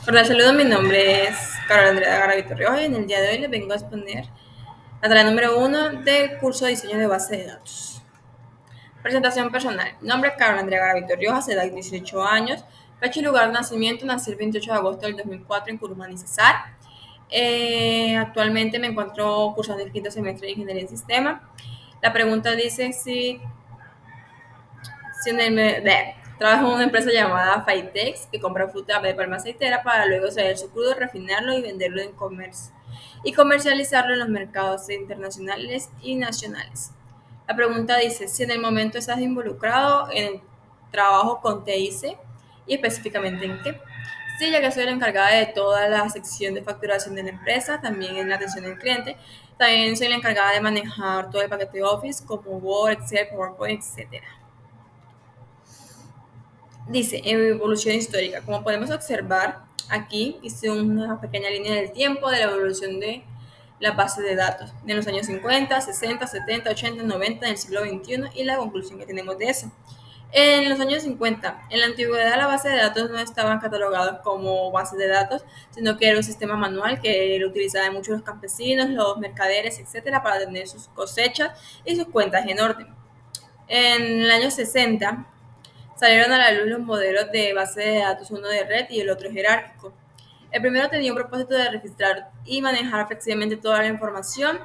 Hola, saludos, mi nombre es Carol Andrea Garavito Rioja y en el día de hoy les vengo a exponer la tarea número uno del curso de diseño de base de datos. Presentación personal. Nombre Carol Andrea Garavito Riojas, edad 18 años, fecha y lugar de nacimiento, nací el 28 de agosto del 2004 en Curumán y Cesar. Actualmente me encuentro cursando el quinto semestre de Ingeniería en Sistema. La pregunta dice si en el, trabajo en una empresa llamada Faitex que compra fruta de palma aceitera para luego extraer su crudo, refinarlo y venderlo en comercio y comercializarlo en los mercados internacionales y nacionales. La pregunta dice si en el momento estás involucrado en el trabajo con TIC y específicamente en qué. Sí, ya que soy la encargada de toda la sección de facturación de la empresa, también en la atención al cliente, también soy la encargada de manejar todo el paquete de Office como Word, Excel, PowerPoint, etc. Dice, evolución histórica. Como podemos observar, aquí hice una pequeña línea del tiempo de la evolución de la base de datos en los años 50, 60, 70, 80, 90 en el siglo XXI y la conclusión que tenemos de eso. En los años 50, en la antigüedad la base de datos no estaban catalogados como base de datos, sino que era un sistema manual que lo utilizaban muchos los campesinos, los mercaderes, etcétera, para tener sus cosechas y sus cuentas en orden. En el año 60, salieron a la luz los modelos de base de datos, uno de red y el otro jerárquico. El primero tenía un propósito de registrar y manejar flexiblemente toda la información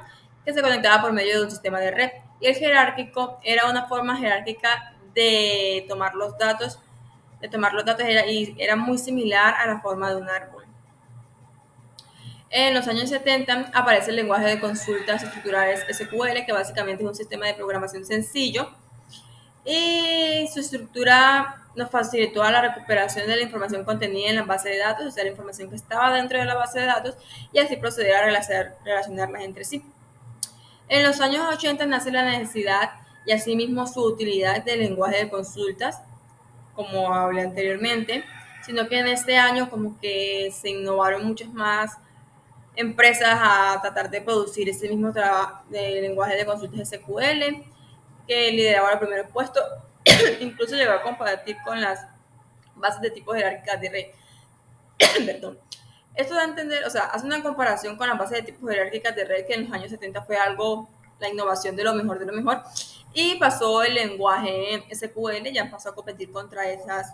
que se conectaba por medio de un sistema de red. Y el jerárquico era una forma jerárquica de tomar los datos, y era muy similar a la forma de un árbol. En los años 70 aparece el lenguaje de consultas estructurales SQL, que básicamente es un sistema de programación sencillo y su estructura nos facilitó la recuperación de la información contenida en la base de datos, o sea, la información que estaba dentro de la base de datos, y así proceder a relacionarlas entre sí. En los años 80 nace la necesidad y asimismo su utilidad del lenguaje de consultas, como hablé anteriormente, sino que en este año como que se innovaron muchas más empresas a tratar de producir ese mismo de lenguaje de consultas SQL, que lideraba el primer puesto, incluso llegó a compartir con las bases de tipo jerárquicas de red. Perdón. Esto da a entender, o sea, hace una comparación con las bases de tipo jerárquicas de red, que en los años 70 fue algo, la innovación de lo mejor, y pasó el lenguaje SQL, ya pasó a competir contra esos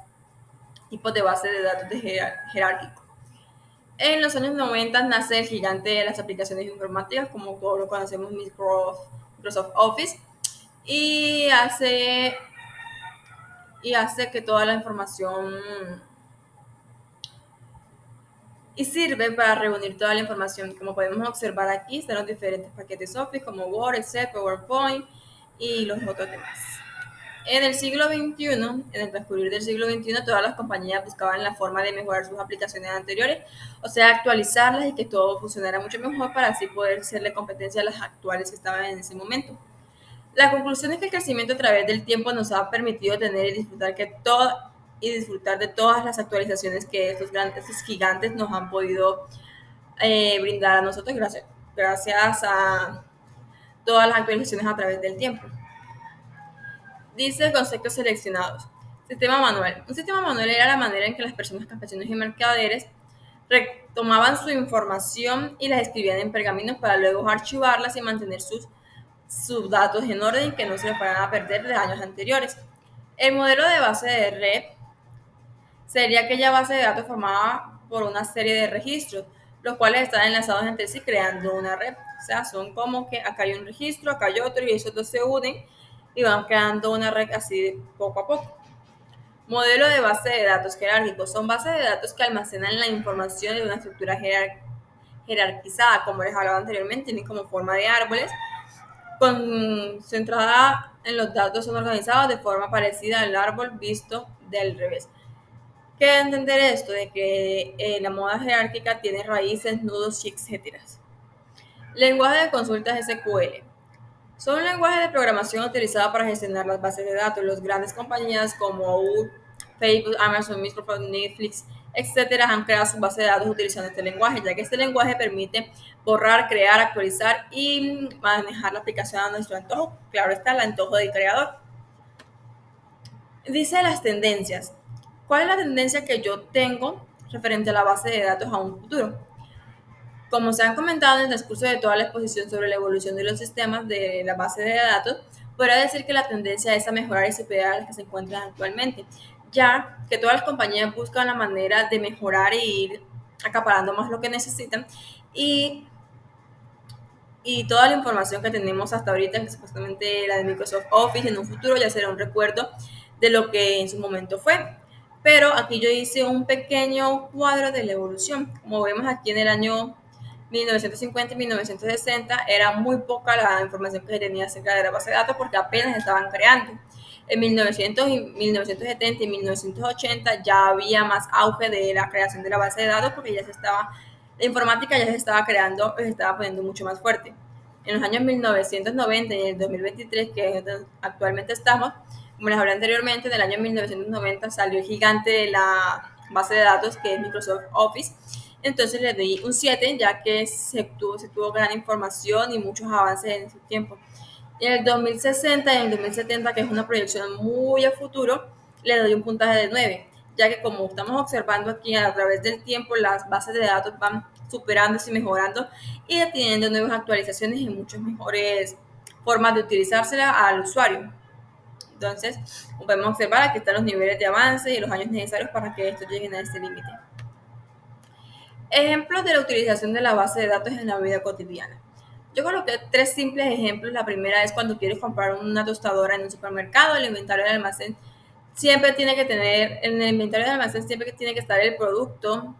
tipos de bases de datos de jerárquico. En los años 90 nace el gigante de las aplicaciones informáticas, como todos lo conocemos, Microsoft Office, y hace que toda la información y sirve para reunir toda la información. Como podemos observar aquí, están los diferentes paquetes Office como Word, Excel, PowerPoint y los otros demás. En el siglo XXI, en el transcurrir del siglo XXI, todas las compañías buscaban la forma de mejorar sus aplicaciones anteriores, o sea, actualizarlas y que todo funcionara mucho mejor para así poder hacerle competencia a las actuales que estaban en ese momento. La conclusión es que el crecimiento a través del tiempo nos ha permitido tener y disfrutar de todas las actualizaciones que estos gigantes nos han podido brindar a nosotros gracias a todas las actualizaciones a través del tiempo. Dice conceptos seleccionados. Sistema manual. Un sistema manual era la manera en que las personas, campesinos y mercaderes tomaban su información y las escribían en pergaminos para luego archivarlas y mantener sus datos en orden y que no se les fueran a perder de años anteriores. El modelo de base de red sería aquella base de datos formada por una serie de registros, los cuales están enlazados entre sí creando una red. O sea, son como que acá hay un registro, acá hay otro y esos dos se unen y van creando una red así poco a poco. Modelo de base de datos jerárquicos. Son bases de datos que almacenan la información de una estructura jerarquizada, como les hablaba anteriormente, tienen como forma de árboles concentrada en los datos son organizados de forma parecida al árbol visto del revés. ¿Qué da a entender esto? De que la moda jerárquica tiene raíces, nudos y etcétera. Lenguaje de consultas SQL. Son un lenguaje de programación utilizado para gestionar las bases de datos. Las grandes compañías como Facebook, Amazon, Microsoft, Netflix, etcétera, han creado sus bases de datos utilizando este lenguaje, ya que este lenguaje permite borrar, crear, actualizar y manejar la aplicación a nuestro antojo. Claro está, el antojo del creador. Dice las tendencias. ¿Cuál es la tendencia que yo tengo referente a la base de datos a un futuro. Como se han comentado en el transcurso de toda la exposición sobre la evolución de los sistemas de la base de datos, podría decir que la tendencia es a mejorar y superar a las que se encuentran actualmente, ya que todas las compañías buscan la manera de mejorar e ir acaparando más lo que necesitan y, y toda la información que tenemos hasta ahorita, que supuestamente la de Microsoft Office, en un futuro ya será un recuerdo de lo que en su momento fue. Pero aquí yo hice un pequeño cuadro de la evolución. Como vemos aquí en el año 1950 y 1960 era muy poca la información que se tenía acerca de la base de datos porque apenas estaban creando. En 1900 y 1970 y 1980 ya había más auge de la creación de la base de datos porque ya se estaba, la informática ya se estaba creando, se estaba poniendo mucho más fuerte. En los años 1990 y en el 2023, que es donde actualmente estamos, como les hablé anteriormente, en el año 1990 salió el gigante de la base de datos que es Microsoft Office. Entonces le di un 7, ya que se tuvo gran información y muchos avances en ese tiempo. En el 2060 y en el 2070, que es una proyección muy a futuro, le doy un puntaje de 9, ya que como estamos observando aquí a través del tiempo, las bases de datos van superándose y mejorando y teniendo nuevas actualizaciones y muchas mejores formas de utilizársela al usuario. Entonces, como podemos observar, aquí están los niveles de avance y los años necesarios para que estos lleguen a este límite. Ejemplos de la utilización de la base de datos en la vida cotidiana. Yo coloqué 3 simples ejemplos. La primera es cuando quieres comprar una tostadora en un supermercado, el inventario del almacén siempre tiene que tener, en el inventario del almacén siempre tiene que estar el producto,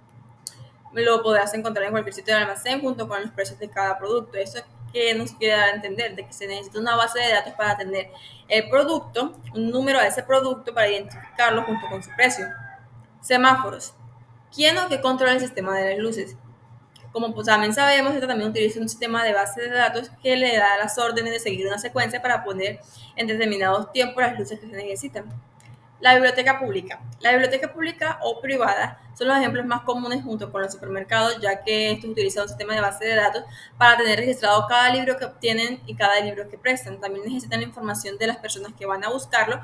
lo podrás encontrar en cualquier sitio del almacén junto con los precios de cada producto. Eso que nos quiere dar a entender, de que se necesita una base de datos para tener el producto, un número de ese producto para identificarlo junto con su precio. Semáforos. ¿Quién o qué controla el sistema de las luces? Como pues también sabemos, esto también utiliza un sistema de base de datos que le da las órdenes de seguir una secuencia para poner en determinados tiempos las luces que se necesitan. La biblioteca pública. La biblioteca pública o privada son los ejemplos más comunes junto con los supermercados, ya que estos utilizan un sistema de base de datos para tener registrado cada libro que obtienen y cada libro que prestan. También necesitan la información de las personas que van a buscarlo,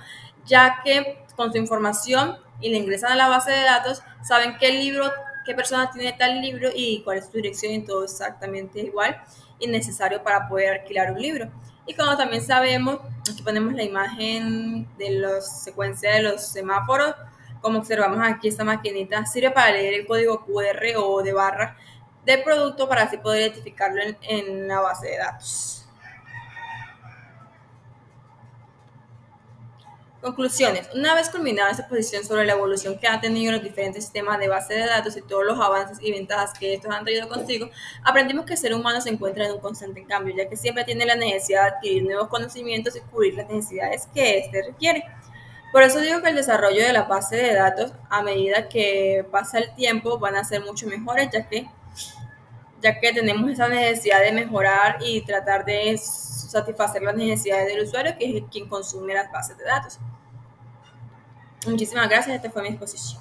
ya que con su información y le ingresan a la base de datos, saben qué libro, qué persona tiene tal libro y cuál es su dirección y todo exactamente igual y necesario para poder alquilar un libro. Y como también sabemos, aquí ponemos la imagen de la secuencia de los semáforos. Como observamos aquí, esta maquinita sirve para leer el código QR o de barra del producto para así poder identificarlo en la base de datos. Conclusiones. Una vez culminada esta exposición sobre la evolución que han tenido los diferentes sistemas de base de datos y todos los avances y ventajas que estos han traído consigo, aprendimos que el ser humano se encuentra en un constante cambio, ya que siempre tiene la necesidad de adquirir nuevos conocimientos y cubrir las necesidades que éste requiere. Por eso digo que el desarrollo de la base de datos, a medida que pasa el tiempo, van a ser mucho mejores, ya que tenemos esa necesidad de mejorar y tratar de satisfacer las necesidades del usuario, que es quien consume las bases de datos. Muchísimas gracias, esta fue mi exposición.